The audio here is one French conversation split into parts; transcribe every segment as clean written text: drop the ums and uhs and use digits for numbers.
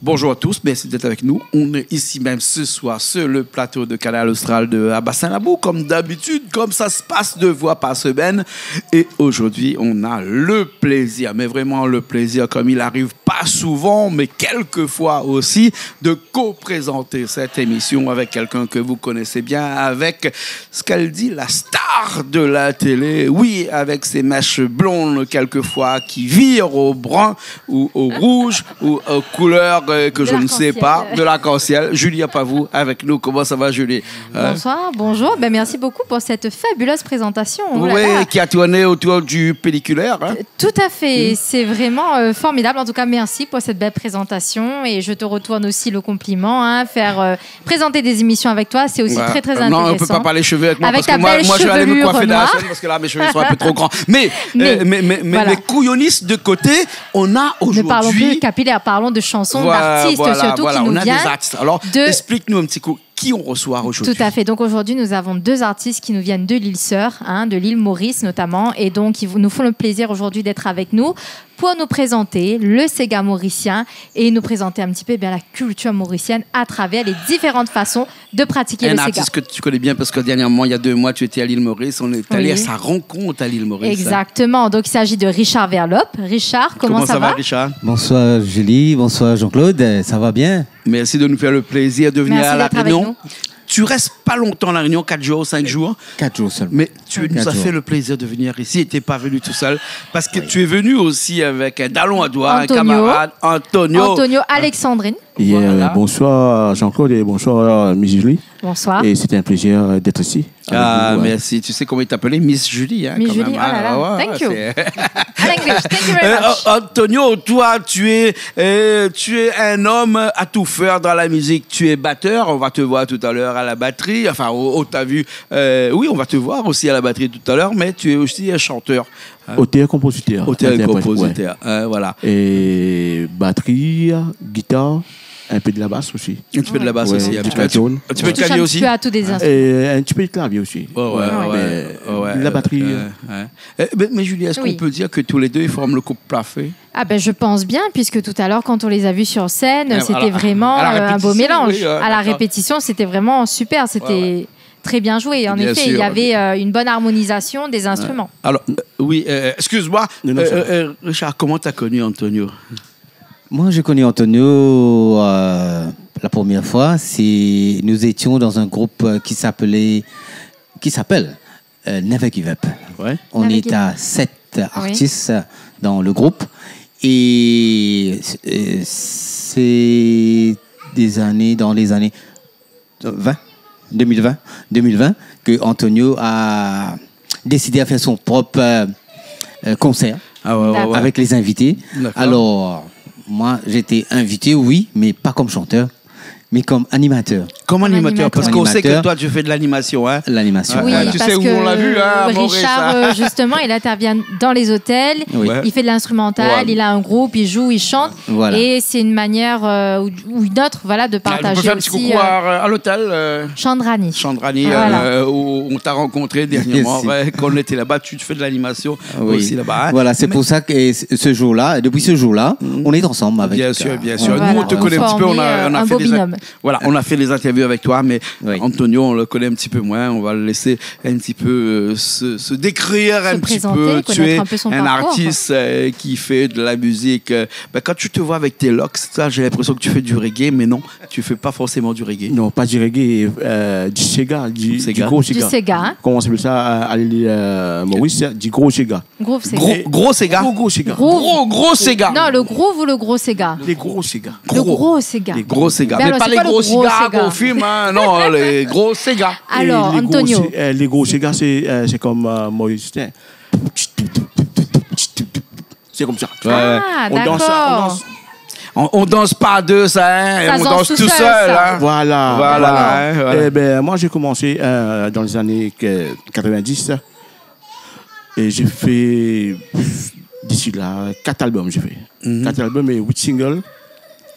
Bonjour à tous, merci d'être avec nous. On est ici même ce soir sur le plateau de Canal Austral de Bassin-Labou, comme d'habitude, comme ça se passe 2 fois par semaine. Et aujourd'hui, on a le plaisir, mais vraiment le plaisir, comme il arrive pas souvent, mais quelquefois aussi, de co-présenter cette émission avec quelqu'un que vous connaissez bien, avec ce qu'elle dit, la star de la télé. Oui, avec ses mèches blondes quelquefois qui virent au brun ou au rouge ou aux couleurs que je ne sais pas, de l'arc-en-ciel. Julie Apavou avec nous. Comment ça va, Julie? Bonsoir, bonjour. Ben, merci beaucoup pour cette fabuleuse présentation. Oui, qui a tourné autour du pelliculaire. Hein? Tout à fait. C'est vraiment formidable. En tout cas, merci pour cette belle présentation. Et je te retourne aussi le compliment. Hein. Faire présenter des émissions avec toi, c'est aussi très, très intéressant. Non, on ne peut pas parler cheveux avec moi avec parce que moi je vais aller me coiffer dans la chaîne parce que là, mes cheveux sont un peu trop grands. Mais voilà. les couillonnistes de côté, on a aujourd'hui... Ne parlons plus capillaire, parlons de chansons, d'artistes surtout qui nous on a viennent. Des artistes. Alors, explique-nous un petit coup. Qui on reçoit aujourd'hui? Tout à fait. Donc aujourd'hui, nous avons 2 artistes qui nous viennent de l'île Sœur, de l'île Maurice notamment. Et donc, ils nous font le plaisir aujourd'hui d'être avec nous pour nous présenter le Sega mauricien et nous présenter un petit peu la culture mauricienne à travers les différentes façons de pratiquer le Sega. Un artiste que tu connais bien parce que dernièrement, il y a 2 mois, tu étais à l'île Maurice. On est allé à sa rencontre à l'île Maurice. Exactement. Donc, il s'agit de Richard Verlope. Richard, comment ça va, Richard? Bonsoir Julie, bonsoir Jean-Claude. Ça va bien? Merci de nous faire le plaisir de venir à La Réunion. Nous. Tu restes pas longtemps à La Réunion, 4 jours, 5 jours. 4 jours seulement. Mais tu nous as fait le plaisir de venir ici. Tu n'es pas venu tout seul. Parce que tu es venu aussi avec un Dallon à doigt, un camarade, Antonio Alexandrine. Voilà. Bonsoir Jean-Claude et bonsoir Miss Julie. Bonsoir. Et c'était un plaisir d'être ici. Merci. Tu sais comment il t'appelait? Miss Julie. Hein, Miss Julie, oh là là. Thank you. English, thank you very much. Antonio, toi, tu es un homme à tout faire dans la musique. Tu es batteur. On va te voir tout à l'heure à la batterie. Enfin, t'as vu. Oui, on va te voir aussi à la batterie tout à l'heure, mais tu es aussi un chanteur. Auteur-compositeur. Auteur-compositeur. Voilà. Et batterie, guitare. Un peu de la basse aussi. Un petit peu de la basse aussi. Un petit peu de clavier aussi. Tu as tous des instruments. Et un petit peu de clavier aussi. La batterie. Mais Julie, est-ce qu'on peut dire que tous les deux ils forment le couple parfait? Je pense bien, puisque tout à l'heure, quand on les a vus sur scène, c'était vraiment un beau mélange. Oui, à la répétition, c'était vraiment super. C'était très bien joué. En effet, il y avait une bonne harmonisation des instruments. Alors, oui, excuse-moi, Richard, comment tu as connu Antonio? Moi, j'ai connu Antonio la première fois. Nous étions dans un groupe qui s'appelle Never Give Up. Ouais. On est à 7 artistes dans le groupe. Et c'est dans les années 2020, que Antonio a décidé à faire son propre concert avec les invités. Alors... Moi, j'étais invité, oui, mais pas comme chanteur, mais comme animateur. Comme animateur, parce qu'on sait que toi, tu fais de l'animation. Hein? L'animation. Oui, tu sais où on l'a vu, hein, Richard, justement, il intervient dans les hôtels, il fait de l'instrumental, il a un groupe, il joue, il chante. Voilà. Et c'est une manière ou une autre de partager aussi. On peut faire un petit coucou à l'hôtel. Chandrani. Où on t'a rencontré dernièrement, quand on était là-bas, tu fais de l'animation aussi là-bas. Hein? Voilà, c'est pour ça que depuis ce jour-là, on est ensemble avec. Bien sûr. Nous, on te connaît un petit peu, on a fait binôme. Voilà, on a fait les interviews avec toi, mais Antonio, on le connaît un petit peu moins. On va le laisser un petit peu se décrire un petit peu. Tu es un artiste qui fait de la musique. Quand tu te vois avec tes locks, j'ai l'impression que tu fais du reggae, mais non, tu fais pas forcément du reggae. Non, pas du reggae, du Sega, du gros Sega. Du Sega, hein? Comment on appelle ça à l'île Maurice? Du gros Sega. Gros Sega. Gros Sega. Gros Sega. Non, le gros ou le gros Sega? Les gros Sega. Le gros Sega. Les gros Sega. Mais pas les gros cigares qu'on fume, hein. Non, les gros Sega. Alors, Antonio. Les gros Sega, c'est comme Maurice. C'est comme ça. D'accord. On danse pas à deux, ça, on danse tout seul. Hein. Voilà. Moi, j'ai commencé dans les années 90 et j'ai fait, d'ici là, 4 albums. 4 albums et 8 singles.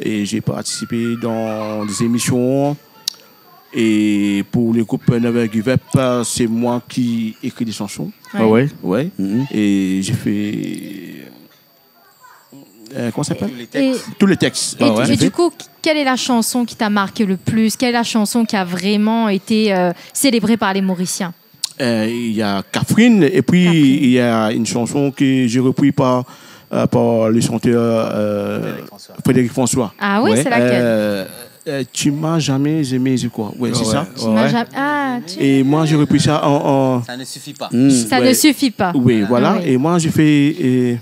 Et j'ai participé dans des émissions. Et pour le groupe Never Give Up, c'est moi qui écris des chansons. Ouais. Et j'ai fait comment ça s'appelle? Et, Tous les textes. et du coup, quelle est la chanson qui t'a marqué le plus? Quelle est la chanson qui a vraiment été célébrée par les Mauriciens? Il y a Catherine, et puis il y a une chanson que j'ai reprise par le chanteur Frédéric François. Ah oui, c'est laquelle? Tu m'as jamais aimé, c'est quoi? Ouais, c'est ça. Tu m'as jamais... Et moi, j'ai repris ça en... Ça ne suffit pas. Ça ne suffit pas. Oui, voilà. Oui. Et moi, j'ai fait...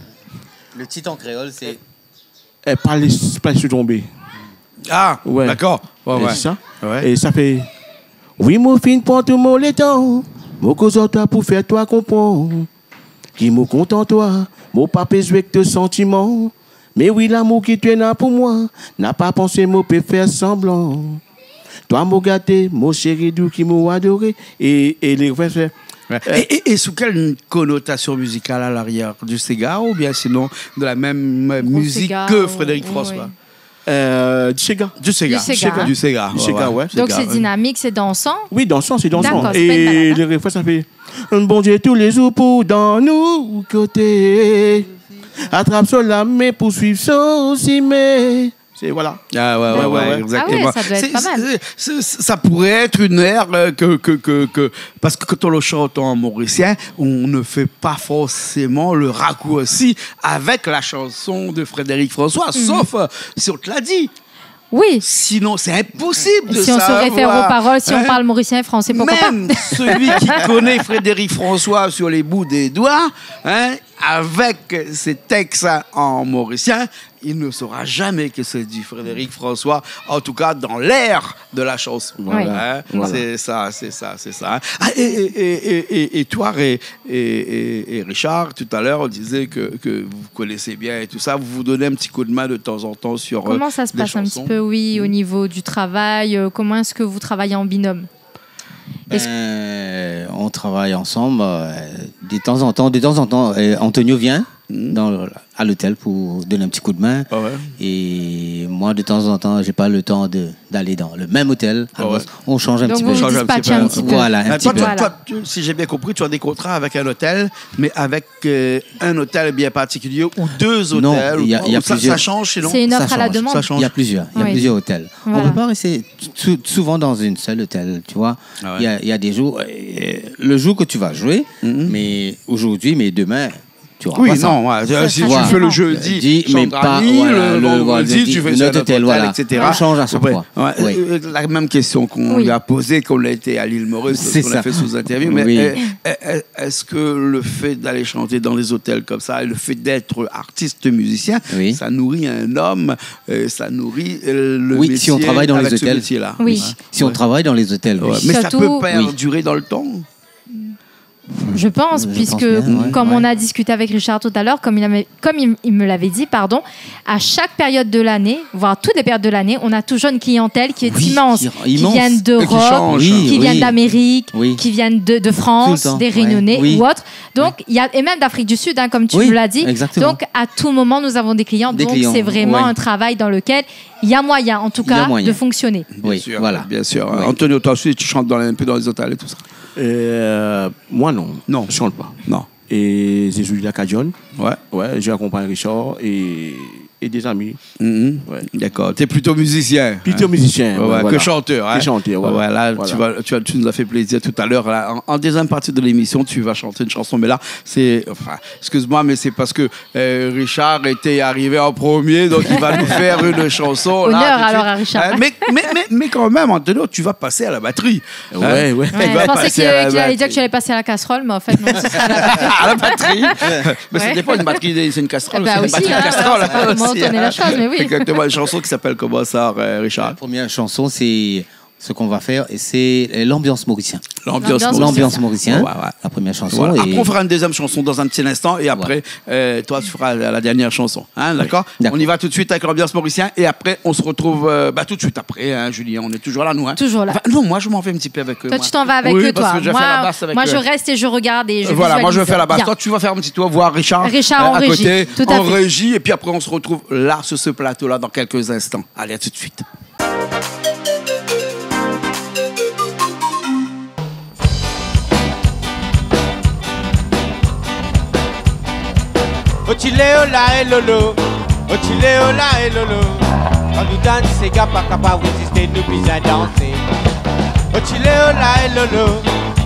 Le titre en créole, c'est... Pas les tomber. Ah, Ouais. d'accord. Ouais, Et ouais. c'est ça. Ouais. Et ça fait... Oui, mon fin pour tout mon temps. Mon cause toi pour faire toi comprendre. Qui me content toi. Mon papa jouer que tes sentiments. Mais oui, l'amour qui tu es là pour moi. N'a pas pensé, moi, peut faire semblant. Toi, mon gâté, mon chéri doux qui m'a adoré. Et les refrains. Ouais. Et sous quelle connotation musicale à l'arrière? Du Sega ou bien sinon de la même musique Sega, que Frédéric oui. François? Du Sega. Du Sega. Du Sega. Du Sega. Du Sega, ouais. Donc c'est dynamique, c'est dansant. Oui, dansant, c'est dansant. D'accord, c'est pas une Et balade, hein. les refrains, ça fait bon Dieu tous les jours pour dans nous côtés. Attrape sur la main pour suivre son mais c'est voilà. Ah ouais, exactement. Ah ouais, ça doit être pas mal. Ça pourrait être une ère parce que quand on le chante en mauricien, on ne fait pas forcément le raccourci avec la chanson de Frédéric François, sauf si on te l'a dit. Oui. Sinon, c'est impossible de Si on se savoir. réfère aux paroles, si on parle mauricien et français, pourquoi Même celui qui connaît Frédéric François sur les bouts des doigts, avec ses textes en mauricien, il ne saura jamais que c'est du Frédéric François, en tout cas dans l'ère de la chanson. Voilà. Voilà. C'est ça. Ah, et toi et Richard, tout à l'heure, on disait que vous connaissez bien et tout ça. Vous vous donnez un petit coup de main de temps en temps sur Comment ça se des passe un chansons. petit peu, oui, au niveau du travail? Comment est-ce que vous travaillez en binôme? On travaille ensemble de temps en temps. Antonio vient à l'hôtel pour donner un petit coup de main. Ah ouais. Et moi, de temps en temps, j'ai pas le temps d'aller dans le même hôtel. Alors, ouais. On change un Donc petit vous peu. vous Change un petit dispatchez peu. un petit peu. Voilà, un petit Toi, peu. Voilà. si j'ai bien compris, tu as des contrats avec un hôtel, mais avec un hôtel bien particulier ou deux hôtels. Non, il y a ça plusieurs. change, sinon. C'est une Ça offre à la change, demande. ça change. Il y a plusieurs Oui. hôtels. Voilà. On ne peut pas rester souvent dans une seule hôtel, tu vois. Ah Il ouais. y a des jours, le jour que tu vas jouer, mais aujourd'hui, mais demain, tu auras Oui, pas ça. non, ouais, si tu Voilà. fais le jeudi, Mais Chandrani, pas le vendredi, tu fais notre sur un autre hôtel, voilà. etc. On change à chaque Ouais. fois. Ouais. Oui. La même question qu'on Oui. lui a posée quand on a été à l'île Maurice, C'est qu'on a ça. fait sous interview. Mais Oui. est-ce que le fait d'aller chanter dans les hôtels comme ça, et le fait d'être artiste musicien, Oui. ça nourrit un homme, ça nourrit le Oui, métier si on travaille dans les avec ce hôtels. métier-là. Oui. Si on travaille dans les hôtels, oui. Ouais. Mais ça Surtout- peut perdurer dans le temps. Je pense, puisque bien, ouais, comme ouais. on a discuté avec Richard tout à l'heure, comme il me l'avait dit, à chaque période de l'année, voire toutes les périodes de l'année, on a toujours une clientèle qui est Oui, immense, qui- qui viennent Et qui d'Europe, change. Oui, qui viennent d'Amérique, Oui. qui viennent de France, Tout le temps, des Réunionnais ouais. Oui. ou autres. Donc, il y a, et même d'Afrique du Sud, hein, comme tu Oui, me l'as dit. exactement. Donc, à tout moment, nous avons des clients. Des donc, clients, c'est vraiment ouais. un travail dans lequel il y a moyen, en tout Il y a cas, moyen. de fonctionner. Bien Oui, sûr, voilà. bien sûr. Oui. Antonio, toi aussi, tu chantes un peu dans les hôtels et tout ça. Moi, non. Non. Je chante pas. Non. Et j'ai joué la Cadion. Ouais. Ouais, j'ai accompagné Richard et des amis. Mhm. Ouais. D'accord. Tu es plutôt musicien. Plutôt musicien. Ouais, voilà. que chanteur. Hein. Que chanteur, voilà. Ouais, là, Voilà. tu nous as fait plaisir tout à l'heure. Là, en deuxième partie de l'émission, tu vas chanter une chanson. Mais là, c'est. Enfin, excuse-moi, mais c'est parce que Richard était arrivé en premier, donc il va nous faire une chanson. Honneur là, tout de alors suite. à Richard. Mais quand même, Antonio, tu vas passer à la batterie. Ouais, ouais. Ouais, Il va je pensais passer à la qu'il allait dire batterie. que tu allais passer à la casserole, mais en fait, non, ce sera à la À la batterie. Mais Ouais. c'était pas une batterie, c'est une casserole. Bah c'est une aussi, batterie hein, casserole. c'est pas comment aussi, tourner la chose, mais oui. Exactement, une chanson qui s'appelle comment ça, Richard? La première chanson, c'est ce qu'on va faire, et c'est l'ambiance mauricien. L'ambiance L'ambiance mauricien, Ouais, ouais. la première chanson. Voilà. et- Après, on fera une deuxième chanson dans un petit instant et après, toi, tu feras la dernière chanson. Hein, d'accord? D'accord. On y va tout de suite avec l'ambiance mauricien et après, on se retrouve tout de suite après, hein, Julien. On est toujours là, nous. Hein. Toujours là. Enfin, non, moi, je m'en vais un petit peu avec eux. Toi, moi. tu t'en vas avec Oui, eux, parce toi. que je vais faire la basse avec moi, eux. je reste et je regarde et je Voilà, moi je vais visualise. faire la basse. Bien. Toi, tu vas faire un petit tour voir Richard, Richard en à régie, côté, tout à en fait. régie, et puis après on se retrouve là sur ce plateau-là dans quelques instants. Allez, à tout de suite. Ochileo la elolo, au chile, au la et lolo. Quand nous danse, ces gars pas capables de résister, nous besoin danser. Au chile, au la et lolo.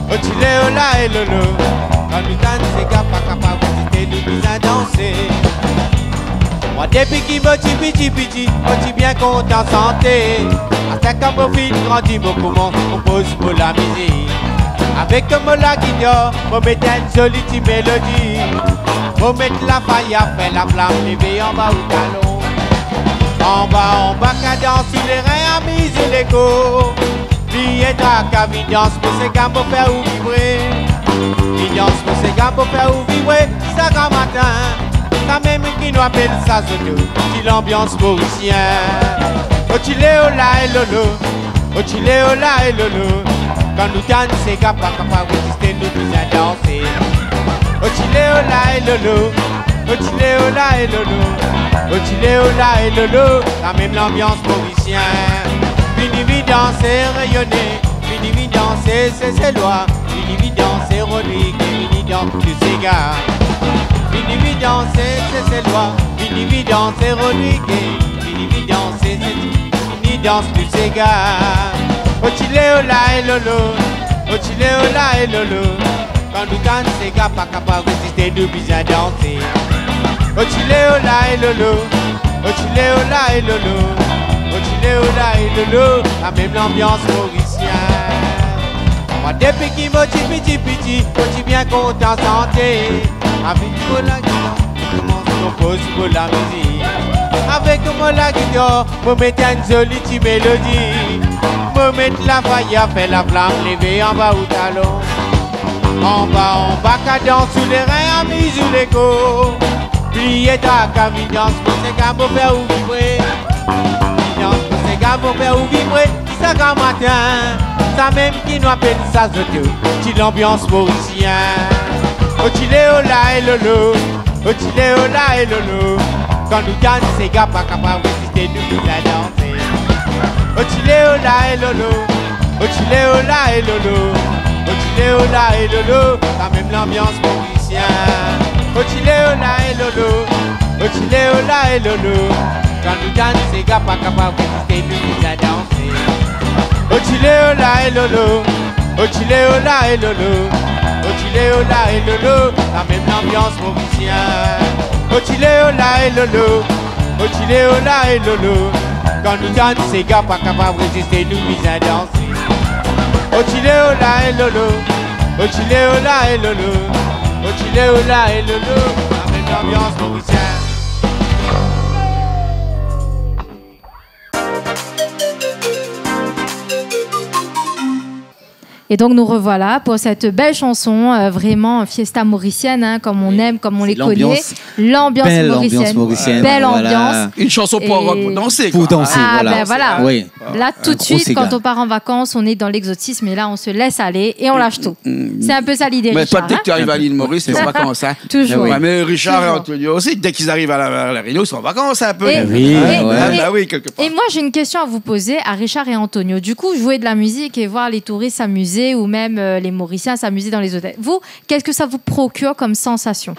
Au chile, au la et lolo. Quand nous danse, ces gars pas capables de résister, nous besoin danser. Moi, depuis qu'il me petit, moi, je bien content santé. À quand mon fils grandit, beaucoup mon compose pour la musique. Avec mon la guitare, moi, mettre une jolie petite mélodie. Moi, mettre la faille à faire la flamme, lever en bas au talon. En bas, cadence sur les reins, à mise l'écho. Billet de vidance pour ces gars pour faire ou vibrer. Vidance pour ces gars pour faire ou vibrer. Ça grand matin. Ça même qui nous appelle ça surtout, si l'ambiance mauricienne. Au chile, au la et lolo, au chile, au la et lolo. Quand nous dansons, ces gars pas capables de résister, nous besoin danser. Au chile, au la et lolo, au chile, au la et lolo. Au chile, au la et lolo, la même l'ambiance mauricienne. Vini danser, rayonner, vini danser, c'est lois. Vini danser, relique, vini danser, tous ces gars. Vini danser, c'est lois. Vini danser, relique, vini danser, vini danser, tous ces gars. Au chile, au la et lolo, au chile, au la et lolo. Quand nous dansons, ces gars pas capables de résister, nous besoin danser. Au chile, au la et lolo, au chile, au la et lolo. Au chile, au la et lolo, la même l'ambiance mauricienne. Moi, depuis qu'il m'a petit, je bien content santé. Avec moi la guitare, je compose pour la musique. Avec moi la guitare, je mets une jolie petite mélodie. Je mets la faille à faire la flamme, lever en bas au talon. En bas, cadence sous les reins, à mise l'écho. Plier ta camidance pour ces gars pour faire ou vibrer. Pour ces gars pour faire ou vibrer, ça grand matin. Ça même qui nous appelle ça surtout, si l'ambiance mauricienne. Au chile, au la et lolo, au chile, au la et lolo. Quand nous dansons, ces gars pas capables de résister, nous besoin danser. Au chile, au la et lolo, au chile, au la et lolo. Au chile, au la et lolo, la même l'ambiance mauricienne. Au chile, au la et lolo, au chile, au la et lolo. Quand nous dansons, ces gars pas capables de résister, nous besoin danser. Au chile, au la et lolo, au chile, au la et lolo. Au chile, au la et lolo, la même l'ambiance mauricienne. Au chile, au la et lolo, au chile, au la et lolo. Quand nous dansons, ces gars pas capables de résister, nous besoin danser. Au chile, au la et lolo, au chile, au la et lolo. Au chile, au la et lolo, la même l'ambiance mauricienne. Et donc nous revoilà pour cette belle chanson, vraiment fiesta mauricienne, hein, comme on aime, comme on les connaît. L'ambiance mauricienne. Belle ambiance. Une chanson pour danser. Pour danser, Ah voilà. ben voilà. Oui. Là tout de suite, quand on part en vacances, on est dans l'exotisme et là on se laisse aller et on lâche tout. C'est un peu ça l'idée, Mais toi, Richard. dès que tu arrives à l'île Maurice, c'est en vacances. Hein. Toujours. Ouais, mais Richard et Toujours. Antonio aussi, dès qu'ils arrivent à la Réunion, ils sont en vacances un peu. Et- Oui, et- ouais. Ah, bah oui, quelque part. Et moi, j'ai une question à vous poser à Richard et Antonio. Du coup, jouer de la musique et voir les touristes s'amuser ou même les Mauriciens s'amuser dans les hôtels. Vous, qu'est-ce que ça vous procure comme sensation ?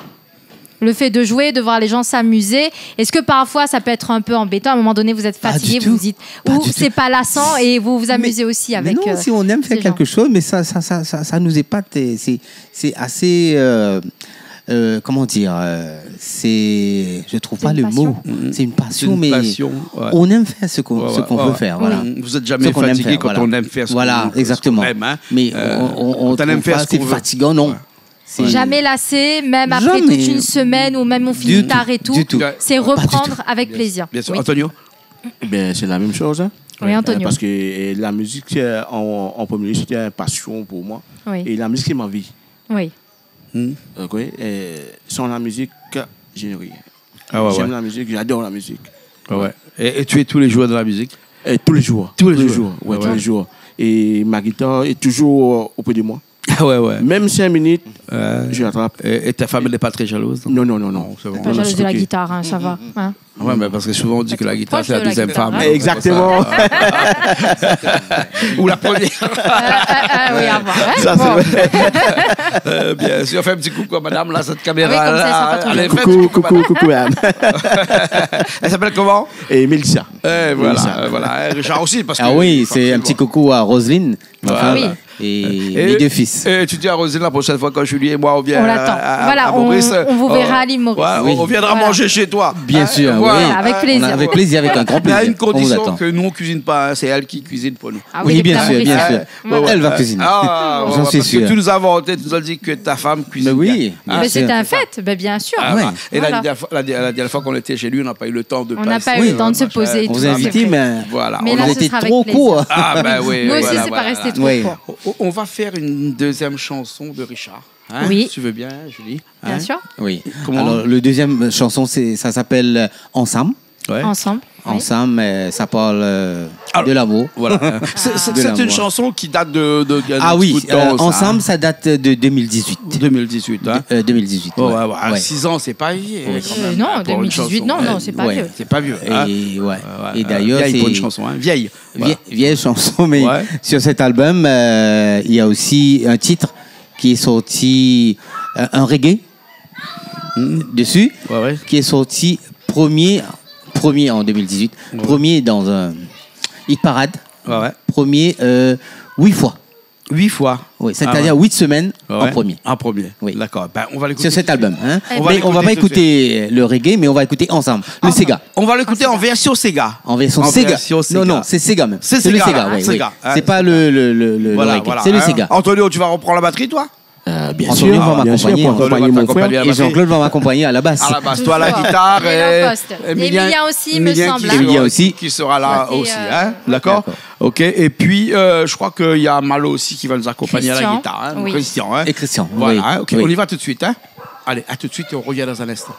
Le fait de jouer, de voir les gens s'amuser, est-ce que parfois ça peut être un peu embêtant ? À un moment donné, vous êtes Pas du fatigué, tout. vous vous dites, Pas ou du c'est pas lassant et vous vous amusez aussi avec. Mais non, si on aime faire ces quelque gens. chose, mais ça nous épate. C'est assez. Comment dire je trouve C'est pas une le passion. mot. C'est une passion, une mais passion, ouais. on aime faire ce qu'on Ouais, veut ouais. faire. Voilà. Vous n'êtes jamais Ce qu'on aime fatigué faire, quand voilà. on aime faire ce Voilà, qu'on exactement. aime. Hein. Mais on on aime trouve faire pas ce qu'on c'est veut. fatigant, non. Ouais. C'est- Jamais lassé, même après Jamais. toute une semaine ou même on finit Du tard tout, et tout. du tout. C'est Pas du reprendre tout. avec plaisir. Bien sûr. Oui. Antonio. Ben, c'est la même chose. Hein. Oui, Antonio. Parce que la musique, en premier lieu, c'était une passion pour moi. Oui. Et la musique, c'est ma vie. Oui. Ok? Et sans la musique, je n'ai rien. Ah ouais, J'aime ouais. la musique, j'adore la musique. Ouais. Et tu es tous les jours dans la musique? Et tous les jours. Tous les jours. Ouais, Ah tous ouais. les jours. Et ma guitare est toujours auprès de moi. Ouais. Même 5 minutes, je rattrape. Et ta femme, elle n'est pas très jalouse? Non, non, non, non. C'est bon. Pas jalouse de la ok. guitare, hein, ça va. Hein. Ouais, mais parce que souvent on dit que la guitare, Proche c'est la de la deuxième guitare, femme. hein. Exactement. Ou la première. Oui, à voir. Ouais, Ça, bon. c'est vrai. Bien sûr, fais un petit coucou à madame, là, cette caméra. Ah oui, comme ça, ils sont pas trop Allez, jaloux. fais un petit Coucou, coucou, coucou, madame. coucou, Anne. Elle s'appelle comment? Et Mélissa. Voilà, ça. voilà. Richard aussi, parce que. Ah oui, c'est un petit coucou à Roselyne, ma Voilà. femme, et mes deux fils. Et tu dis à Rosine la prochaine fois quand Julie et moi on vient On l'attend. Voilà, à Maurice, on vous verra à l'île Maurice. ouais, Oui. on viendra Voilà. manger chez toi. Bien sûr, voilà. oui. Avec plaisir. Avec plaisir, avec un grand Il y a plaisir. une On vous condition attend. que nous on cuisine pas, hein, c'est elle qui cuisine pour nous. Ah Oui, les bien plats sûr, bien mauriciens. sûr. Ouais, ouais. Elle va cuisiner. Ouais, J'en suis parce que sûr. tu nous as inventé, tu nous as dit que ta femme cuisine. Mais oui, bien. bien Ah, Mais sûr. c'est un fait, ben, bien sûr. ah, ouais. bah. Et Voilà. la dernière fois qu'on était chez lui, on n'a pas eu le temps de On n'a passer. pas eu le temps de se machin. poser. et On tout vous a ça, invité, c'est vrai. mais Voilà. Mais on là, on ce était sera avec trop plaisir. court. Ah, ben oui. Nous aussi, voilà, c'est voilà. pas resté trop Oui. court. On va faire une deuxième chanson de Richard. Hein, Oui. Si tu veux bien, Julie. Bien Hein? sûr. Oui. Comment? Alors, le deuxième chanson, ça s'appelle Ensemble. Ouais. Ensemble. oui. Ensemble, ça parle Alors, de l'amour. Voilà. C'est De une l'amour. chanson qui date de Ah un petit oui, bout de temps, ça, Ensemble, hein. ça date de 2018. 2018. Hein. 2018. Oh, ouais. ouais, ouais. Ouais. 6 ans, c'est pas vieux. quand même, Non, hein, pour une 2018, chanson. non, c'est pas Ouais. vieux. C'est pas vieux. Hein. Et, ouais. Ouais, Et d'ailleurs, vieille pour une c'est chanson, hein. Vieille. Voilà. vieille chanson, mais Ouais. sur cet album, il y a aussi un titre qui est sorti, un reggae dessus, Ouais, ouais. qui est sorti premier en 2018, Ouais. premier dans un hit parade, Ouais, ouais. premier 8 fois. 8 fois. Oui, Ah, c'est-à-dire ouais. 8 semaines en Ouais. premier. En premier. Oui. D'accord. Ben, on va l'écouter. Sur cet tout de album. suite. Hein. On va Mais on va l'écouter pas tout de écouter le reggae, mais on va écouter ensemble. Le Sega. On va l'écouter en version Sega. En version En Sega. version Sega. Non, c'est Sega même. C'est le Sega, Sega, là, oui, Sega. oui. Ah, C'est pas le Voilà, reggae. voilà. C'est le Hein. Sega. Antonio, tu vas reprendre la batterie, toi? Bien Antonio sûr, va bien sûr, m'accompagner. pour Antonio accompagner va mon frère. t'accompagner à la Et batterie. Jean-Claude va m'accompagner à la basse. À la base, toi à la Toujours. guitare Il est et en poste. Emilien aussi, me semble, hein. Emilien aussi. qui sera là Et, aussi, hein. D'accord. D'accord. Ok. Et puis je crois qu'il y a Malo aussi qui va nous accompagner à la Christian. guitare, hein. Oui. Christian, hein. Et Christian. Voilà. oui. Hein. Ok. Oui. On y va tout de suite, hein. Allez, à tout de suite et on revient dans un instant.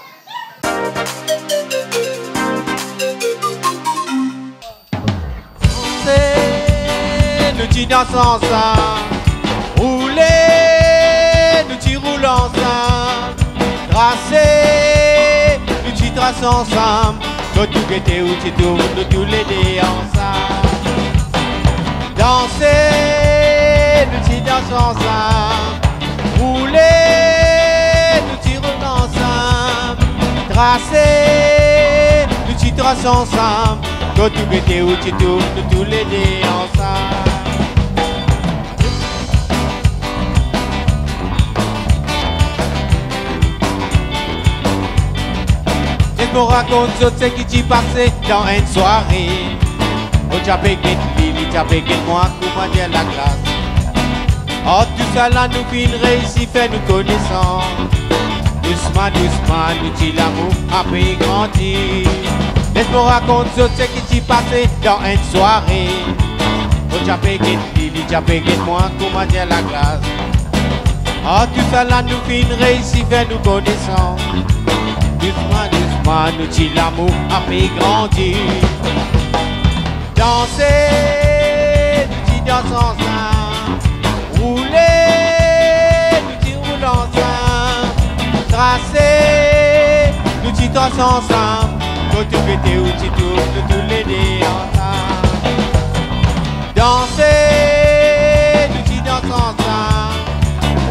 Nous t'y dansons ensemble. Rouler, nous t'y roulons ensemble. Tracer, nous t'y traçons ensemble. Nous tout guetter où tu tournes, nous tous les deux ensemble. Danser, nous t'y dansons ensemble. Rouler, nous t'y roulons ensemble. Tracer, nous t'y traçons ensemble. Nous tout guetter où tu tournes, nous tous les deux ensemble. Et qu'on raconte ce qui t'y passé dans une soirée. Au Tchapéguet, Lili, Tchapéguet, moi, comment dire la classe. Oh, tout ça là, nous fin réussi, fait nous connaissons. Doucement, doucement, nous dit l'amour, après grandir. Laisse-moi raconter ce qui t'y passé dans une soirée. Au Tchapéguet, Lili, Tchapéguet, moi, comment dire la classe. Oh, tout ça là, nous fin réussi, fait nous connaissons. Doucement, doucement, nous dit l'amour a fait grandir. Danser, nous dit dansons ensemble. Rouler, nous dit roulons ensemble. Tracer, nous dit dansons ensemble. Quand tu fais tes outils, nous tous les deux ensemble. Danser, nous dit dansons ensemble.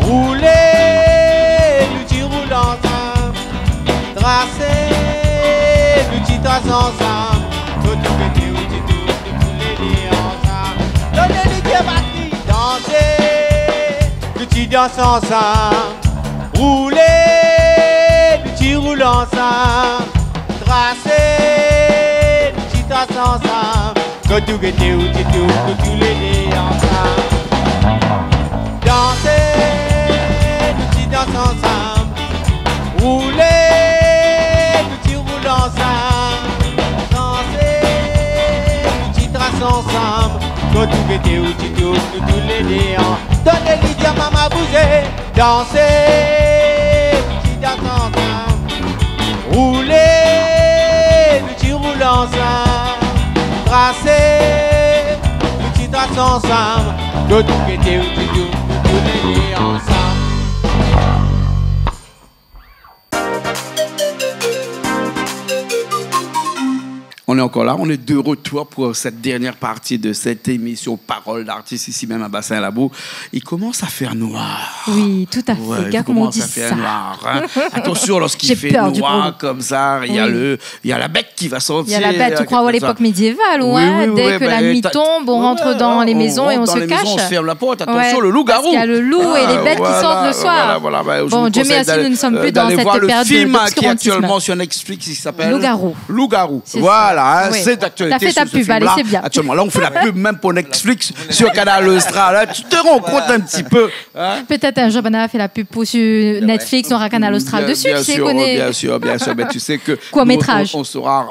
Rouler, nous dit roulons ensemble. Tracer, nous t'y traçons ensemble. Nous tout péter ou t'y tout, nous tous les deux ensemble. Donnez-les bien batterie. Danser, nous t'y dansons ensemble. Rouler, nous t'y roulons ensemble. Tracer, nous t'y traçons ensemble. Nous tout péter ou t'y tout, nous tous les deux ensemble. Danser, nous t'y dansons ensemble. Rouler, nous t'y roulons ensemble. Danser, nous t'y traçons ensemble. Quand tout était où tu tournes, nous tous les deux ensemble. Donnez-lui dire maman bouger. Danser, nous t'y dansons ensemble. Rouler, nous t'y roulons ensemble. Tracer, nous t'y traçons ensemble. Quand tout était où tu tournes, nous tous les ensemble. On est encore là, on est de retour pour cette dernière partie de cette émission Parole d'artistes ici même à Bassin-Labou. Il commence à faire noir. Oui, tout à fait. Ouais, Regarde il comment on commence dit à faire ça. noir. Hein. Attention, lorsqu'il J'ai fait peur du noir gros. comme ça, il y a Oui. il y a la bête qui va sortir. Il y a la bête, tu crois, à quelque chose. l'époque médiévale, ou Oui, hein, oui, dès oui, que la nuit tombe, on rentre dans les maisons et on rentre se dans les maisons, cache. on se ferme la porte. Attention, Ouais, le loup-garou. parce qu'il y a le loup et les bêtes qui sortent le soir. Voilà, bah, je Bon, vous Dieu conseille merci, nous ne sommes plus dans d'aller cette voir le période film qui est d'obscurantisme. actuellement sur Netflix, qui s'appelle Loup-garou. Loup-garou. C'est Voilà, hein, Oui. c'est d'actualité. T'as fait ta sur ce pub, allez, film-là. c'est bien. Actuellement, là, on fait la pub même pour Netflix sur Canal Austral. Hein. Tu te rends compte un petit peu. Hein? Peut-être un jour, on a fait la pub pour sur Netflix, on aura Canal Austral dessus, Bien tu sais, sûr, connaît. bien sûr. Mais tu sais que Court-métrage. On sera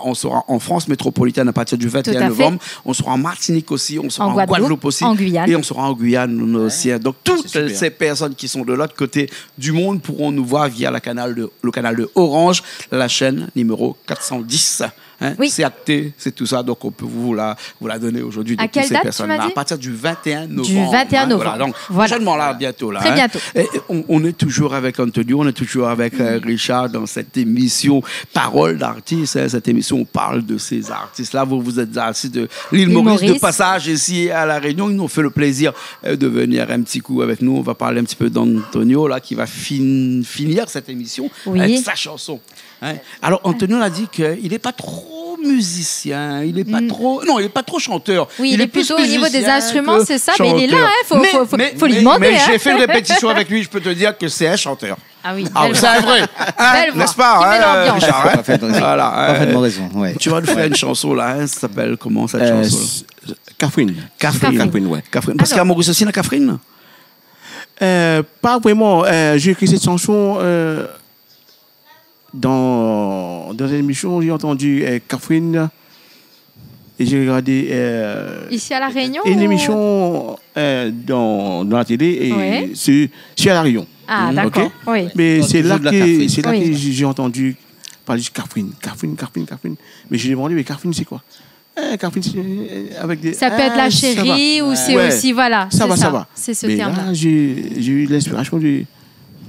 en France métropolitaine à partir du 21 Tout à fait. novembre. On sera en Martinique aussi, on sera En en Guadeloupe, Guadeloupe aussi. en Guyane. Et on sera en Guyane aussi. Hein. Donc toutes super. ces personnes qui sont de l'autre côté du monde pourront nous voir via le canal de Orange, la chaîne numéro 410. Hein, Oui. C'est acté, c'est tout ça, donc on peut vous la donner aujourd'hui. À donc, quelle toutes ces date, tu personnes-là, m'as dit À partir du 21 novembre. Du 21 hein, novembre. Voilà, donc Voilà. prochainement là, bientôt là. Très hein. bientôt. Et on est toujours avec Antonio, on est toujours avec Richard dans cette émission Parole d'artistes. Hein. Cette émission, on parle de ces artistes-là. Vous êtes artistes de l'île Maurice, de Maurice. passage ici à La Réunion. Ils nous ont fait le plaisir de venir un petit coup avec nous. On va parler un petit peu d'Antonio, là, qui va finir cette émission Oui. avec sa chanson. Hein. Alors, Antonio a dit qu'il n'est pas trop musicien, il n'est pas trop... Non, il n'est pas trop chanteur. Oui, il est plus plutôt au niveau des musicien instruments, que c'est ça, mais il est là, chanteur. hein, faut lui demander. Mais hein. j'ai fait une répétition avec lui, je peux te dire que c'est un chanteur. Ah oui, Ah, belle c'est voix. vrai, hein, Belle voix. n'est-ce pas, Qui met hein, l'ambiance. Richard, hein? Parfaitement, Voilà, parfaitement raison. Ouais. Tu vas nous faire une chanson là, hein, ça s'appelle comment cette chanson? Catherine. Catherine. Catherine, ouais. Catherine. Parce Alors. qu'à Maurice aussi, la Catherine. Pas vraiment. J'ai écrit cette chanson dans une émission, j'ai entendu Catherine et j'ai regardé Ici à La Réunion une ou- émission dans la télé et Ouais. c'est à La Réunion. Ah, d'accord. Ok. Oui. Mais Oh, c'est là toujours de la que, Catherine. c'est là Oui. que j'ai entendu parler de Catherine. Mais j'ai demandé, mais Catherine, c'est quoi Catherine, c'est avec des... Ça peut être la chérie ou c'est Ouais. aussi, voilà. Ça c'est va, ça va. C'est ce Mais terme-là. là, j'ai eu l'inspiration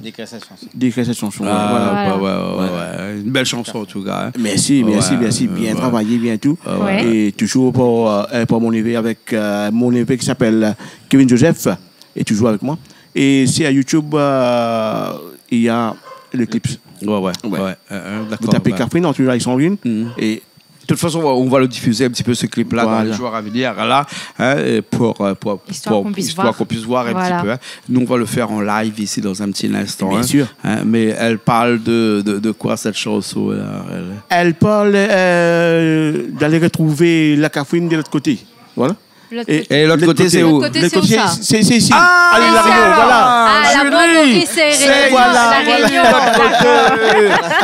D'écrire cette chanson. d'écrire cette chanson. Ah, Voilà. ouais. Une belle chanson en tout cas. hein. Merci. Bien travaillé, bien tout. Ouais. Et toujours pour mon neveu avec mon neveu qui s'appelle Kevin Joseph, et toujours avec moi. Et c'est à YouTube, il y a le clip. Ouais. Vous D'accord. tapez ouais. Catherine, entre Alexandrine, et De toute façon, on va le diffuser un petit peu ce clip-là dans Voilà. les jours à venir, là, hein, et Histoire qu'on puisse voir. qu'on puisse voir un Voilà. petit peu. Hein. Nous, on va le faire en live ici dans un petit instant. Bien hein. sûr. Hein, mais elle parle de quoi cette chanson là, elle parle d'aller retrouver la Catherine de l'autre côté. Voilà. L'autre Et- côté. Et l'autre côté, c'est où L'autre côté, c'est où ça C'est ici. Ah, Allez, La c'est Réunion, alors. voilà. Ah, la Julie, Maurice, c'est Réunion, voilà, la voilà. Réunion.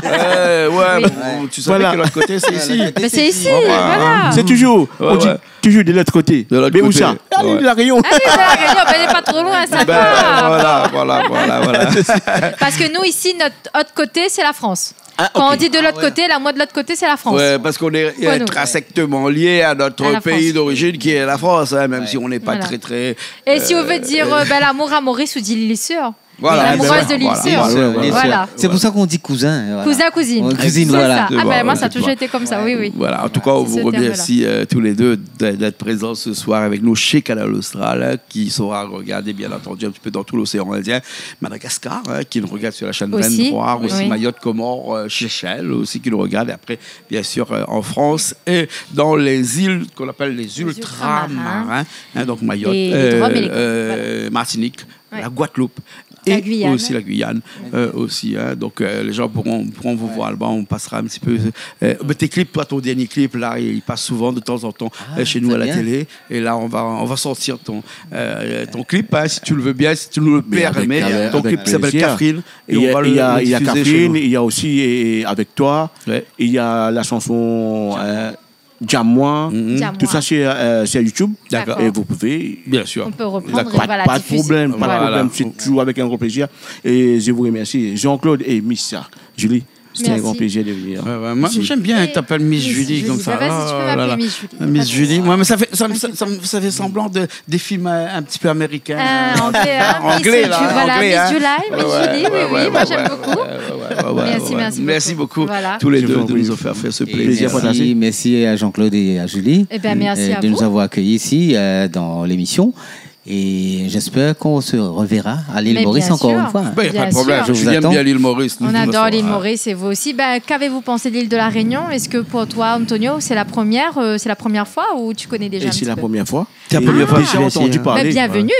Ouais, Oui. bon, tu savais Voilà. que l'autre côté, c'est ici. Mais c'est ici, Voilà. voilà. C'est toujours, Ouais, on dit ouais. toujours de l'autre côté. De l'autre Mais où côté. ça Allez, Ouais. La Réunion. Ah oui, la Réunion, ben, elle n'est pas trop loin, ça Ben, va. voilà. Parce que nous, ici, notre autre côté, c'est la France. Ah, Quand ok. on dit de l'autre côté, la moi de l'autre côté, c'est la France. Ouais, parce qu'on est Quoi, nous intrinsèquement lié à notre À la pays France. d'origine qui est la France, hein, même si on n'est pas Voilà. très. Et si on veut dire l'amour à Maurice ou dit l'île Sûre. Voilà, L'amoureuse ben de l'île voilà, Sûre. voilà, Les Voilà. sœurs. C'est pour ça qu'on dit cousin. voilà. Cousin, cousine. Cousine, C'est voilà. ça. Ah ben, Voilà, moi, ça a c'est toujours bon. été comme ça, oui. Voilà, en tout cas, on C'est vous ce remercie tous les deux d'être présents ce soir avec nous chez Canal Austral, hein, qui sera regardé, bien entendu, un petit peu dans tout l'océan Indien. Madagascar, hein, qui nous regarde sur la chaîne Aussi, 23, aussi oui. Mayotte, Comores, Seychelles, aussi qui nous regarde. Et après, bien sûr, en France et dans les îles qu'on appelle les ultramarins. Hein, donc Mayotte, Et les Drom et les Martinique, Ouais. la Guadeloupe. La Et Guyane. aussi la Guyane, aussi. Hein. Donc, les gens pourront vous voir là-bas. On passera un petit peu. Mais tes clips, toi, ton dernier clip, là, il passe souvent de temps en temps chez nous très à la bien. télé. Et là, on va sortir ton clip, hein, si tu le veux bien, si tu nous le Mais permets. avec Ton clip qui s'appelle plaisir. Catherine. Et Il y on va a, le il y a diffuser chez Catherine, nous. il y a aussi Avec toi, Ouais. il y a la chanson Jam-moi. Jam-moi. Tout ça, c'est à YouTube. D'accord. Et vous pouvez. Bien sûr. On peut reprendre et Pas, on va la pas de diffuser. problème, pas de Voilà. problème. C'est toujours avec un gros plaisir. Et je vous remercie. Jean-Claude et Miss Julie. C'était un Merci. grand plaisir de venir. Ouais, moi, j'aime bien, tu t'appelles Miss Julie comme ça. Vas-y, tu peux Oh là m'appeler là. Miss Julie. Miss Julie. Ouais, mais ça fait semblant des films un petit peu américains. Anglais, hein, Anglais, Miss là, Ju- voilà, anglais, hein. Miss July, Miss Julie, oui, moi j'aime beaucoup. Merci beaucoup. Voilà. Tous les Je deux vous en de prie. nous faire ce Et plaisir. merci à Jean-Claude et à Julie Eh bien, merci à de vous. nous avoir accueillis ici dans l'émission. Et j'espère qu'on se reverra à l'île Mais Maurice bien encore sûr. une fois. Il n'y a pas Bien de problème. sûr. Je vous J'aime attends. bien l'île Maurice. On adore l'île Maurice et vous aussi. Ben, qu'avez-vous pensé de l'île de la Réunion? Est-ce que pour toi, Antonio, c'est la première fois ou tu connais déjà Et un c'est petit la peu? première fois. C'est la Et première fois. Déjà Merci, entendu hein. parler. Ben, bienvenue,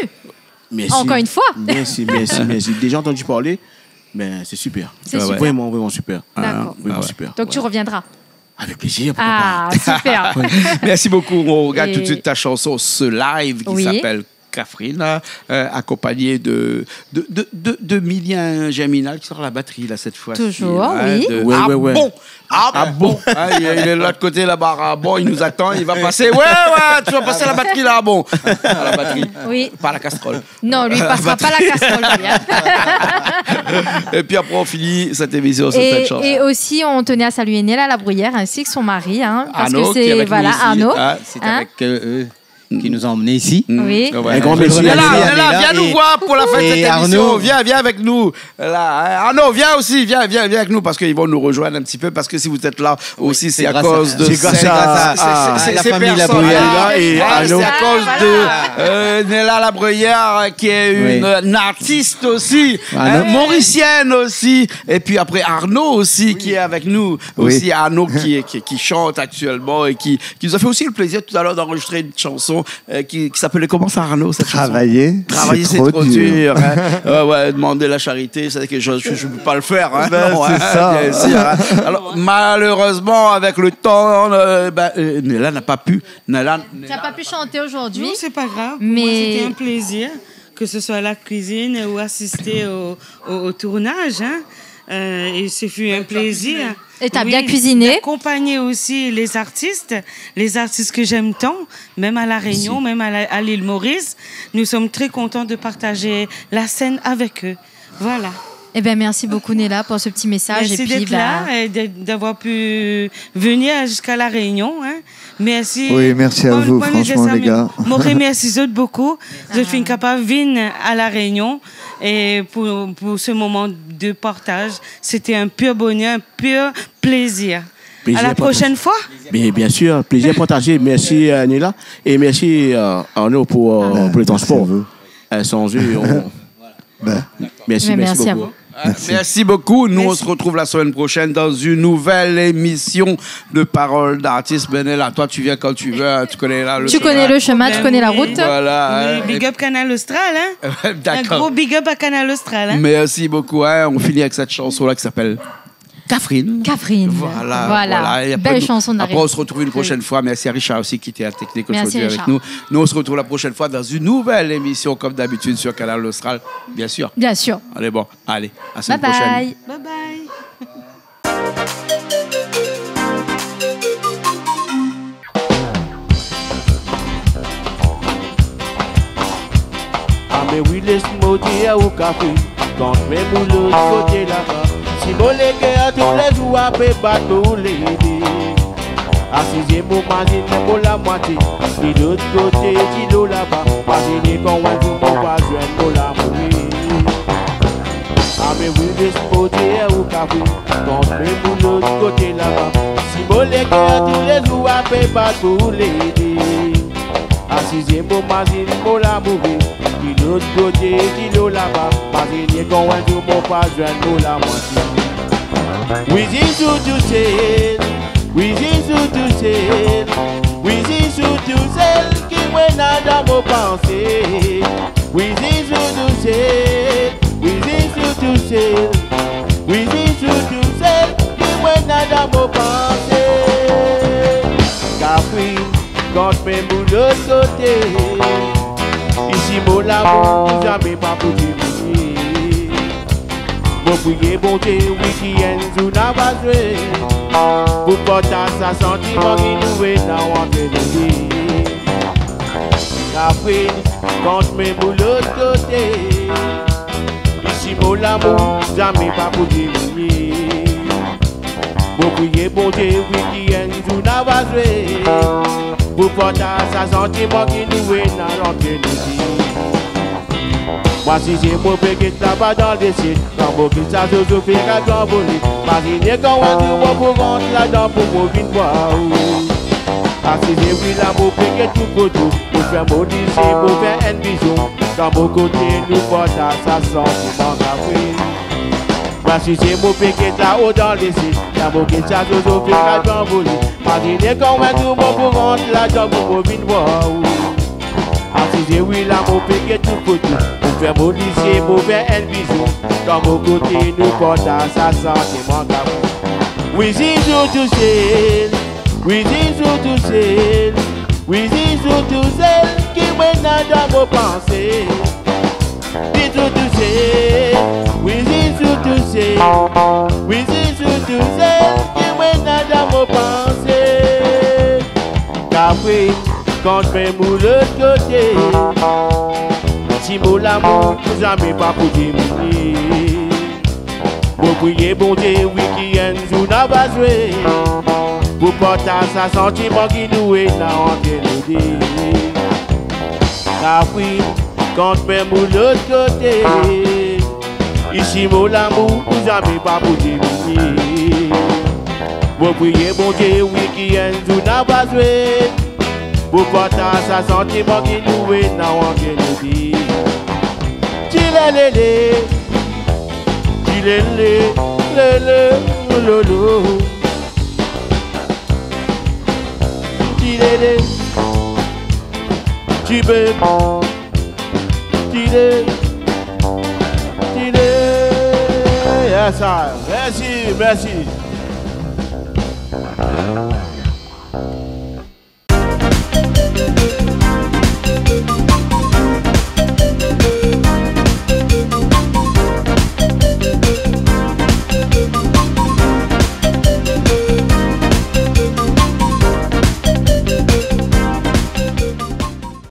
Merci. encore une fois. Merci. Déjà entendu parler. Mais c'est super. C'est super. Vraiment super. D'accord. Vraiment super. Donc tu reviendras. Avec plaisir. pourquoi pas. Ah, super. Merci beaucoup. On regarde Et- tout de suite ta chanson, ce live qui Oui. s'appelle Catherine, accompagné de Milien Geminal qui sort la batterie là cette fois. Toujours, oui. Ouais. Bon. Ah bon. Ah, il est de l'autre côté là-bas. Ah bon, il nous attend. Il va passer. Ouais, tu vas passer la batterie là. Bon. À la batterie. Oui. Pas la casserole. Non, lui, il passera pas la casserole. lui, hein. Et puis après, on finit cette émission sur cette chanson. Et aussi, on tenait à saluer Néla Labruyère ainsi que son mari. Hein, parce Arnaud, que qui est c'est. avec nous Voilà, ici. Arnaud. Ah, C'est Hein? avec eux qui nous ont emmenés ici. Oui. Ouais. Un grand merci. Viens Merci, là, Néla, viens nous et- voir pour la fin de et cette émission. Arnaud. Viens avec nous. Là, Arnaud, viens aussi, viens avec nous parce qu'ils vont nous rejoindre un petit peu parce que si vous êtes là aussi, c'est à grâce cause à- de c'est grâce à la ces famille personnes-là. Labruyère et Arnaud. C'est à cause de Néla Labruyère qui est une artiste aussi, Arnaud. mauricienne aussi, et puis après Arnaud aussi qui est avec nous, aussi Arnaud qui chante actuellement et qui nous a fait aussi le plaisir tout à l'heure d'enregistrer une chanson qui s'appelait comment ça, Arnaud, cette chanson? Travailler, c'est trop dur. Hein. Ouais, demander la charité, c'est que je ne peux pas le faire. Hein. Non, c'est ça. bien sûr, hein. Alors, malheureusement, avec le temps, Néla n'a pas pu. Tu n'as pas pu chanter aujourd'hui. Non, c'est pas grave. Mais- Moi, c'était un plaisir, que ce soit à la cuisine ou assister au tournage. Hein. Et ce fut un plaisir. Et t'as bien cuisiné. D'accompagner aussi les artistes que j'aime tant, même à La Réunion, même à l'île Maurice. Nous sommes très contents de partager la scène avec eux. Voilà. Eh bien, merci beaucoup, Néla, pour ce petit message. Merci et puis, d'être là et d'avoir pu venir jusqu'à La Réunion. Hein. Merci. Oui, merci à vous, franchement, les gars. Je remercie beaucoup. Je suis capable de venir à La Réunion et pour ce moment de partage. C'était un pur bonheur, un pur plaisir. Plaisir À la partagé. prochaine fois. Mais bien sûr, plaisir partagé. Merci Néla et merci Arnaud pour le transport. Sans eux, merci Merci à beaucoup. vous. Merci beaucoup. Nous, on se retrouve la semaine prochaine dans une nouvelle émission de Paroles d'artistes. Benella, toi, tu viens quand tu veux. Tu connais là le Tu connais le chemin, tu connais la route. Voilà. Oui, big up Canal Austral. Hein. Un D'accord. gros big up à Canal Austral. Hein. Merci beaucoup. Hein. On finit avec cette chanson-là qui s'appelle Catherine. Catherine. Voilà. Et après, Belle nous- chanson Après, d'arrêt. on se retrouve une prochaine fois. Merci à Richard aussi qui était à la technique Merci, aujourd'hui avec Richard. nous. Nous, on se retrouve la prochaine fois dans une nouvelle émission, comme d'habitude, sur Canal Austral. Bien sûr. Bien sûr. Allez, bon. Allez, à la Bye semaine prochaine. bye. Bye bye. Ame Willis Moti au café, quand même l'autre côté là-bas. Si mon légué à tous les jours à paix bateau les assisez mon magine pour la moitié. Et de l'autre côté, kilo là-bas. Magine quand on joue mon pas joindre pour la mourir. Ame Willis Moti au café, quand même l'autre côté là-bas. Si mon légué à tous les jours à paix bateau les assisez mon magine pour la mourir. Qui l'autre côté, kilo là-bas. Magine quand on joue mon pas joindre pour la moitié. We need to say, we need to say, we need to say, qui when nada mo penser. We need to say, we need to say, we need to say, qui when nada mo penser. Catherine, quand même de l'autre côté, ici mon l'amour, jamais pas pour diminuer. Mon prier bon Dieu, week-end, ou n'a pas joué. Pour porter sa sentiment qui nous est dans un pédé. Après, quand même de l'autre côté, ici mon l'amour, jamais pas pour diminuer. Vous priez bon Dieu, week-end, nous n'a pas joué. Vous portez sa sentiment qui nous est dans l'entrée de vie. Moi si j'ai mon péquet là-bas dans le ciel, quand mon qui ça se fait qu'à grand voler. Marinez quand on dit pour rentrer là-dedans pour mon vin boire. Si j'ai vu là mon péquet tout côté, pour faire mon lycée, pour faire un vision. Quand mon côté nous porte sa sentiment grave. Moi si j'ai mon péquet là-haut dans le ciel, quand mon qui ça se fait qu'à grand voler. Marinez quand on dit pour rentrer là-dedans pour mon vin boire. Si j'ai oui là mon péquet tout côté, pour faire mon lycée, pour faire un vision. Dans mon côté nous porte sa sentiment grave. Oui, c'est tout seul, oui, c'est tout seul, oui, c'est tout seul qui mène dans vos pensées. C'est tout seul, oui, c'est tout seul, oui, c'est tout seul qui mène dans vos pensées. Car oui, quand même ou l'autre côté, si mon l'amour, jamais pas pour diminuer. Vous priez bon Dieu, week-end, nous n'a pas joué. Vous portez sa sentiment qui nous est dans l'entrée. Car oui, quand même ou l'autre côté, ici mon l'amour, jamais pas pour diminuer. Vous priez bon Dieu, week-end, nous n'a pas joué. Vous portez sa sentiment qui nous est dans l'entrée. Tilelele, tilele, lele, lolo. Tilele, tibé, tilé, tilé. Yes, sir. Merci, merci.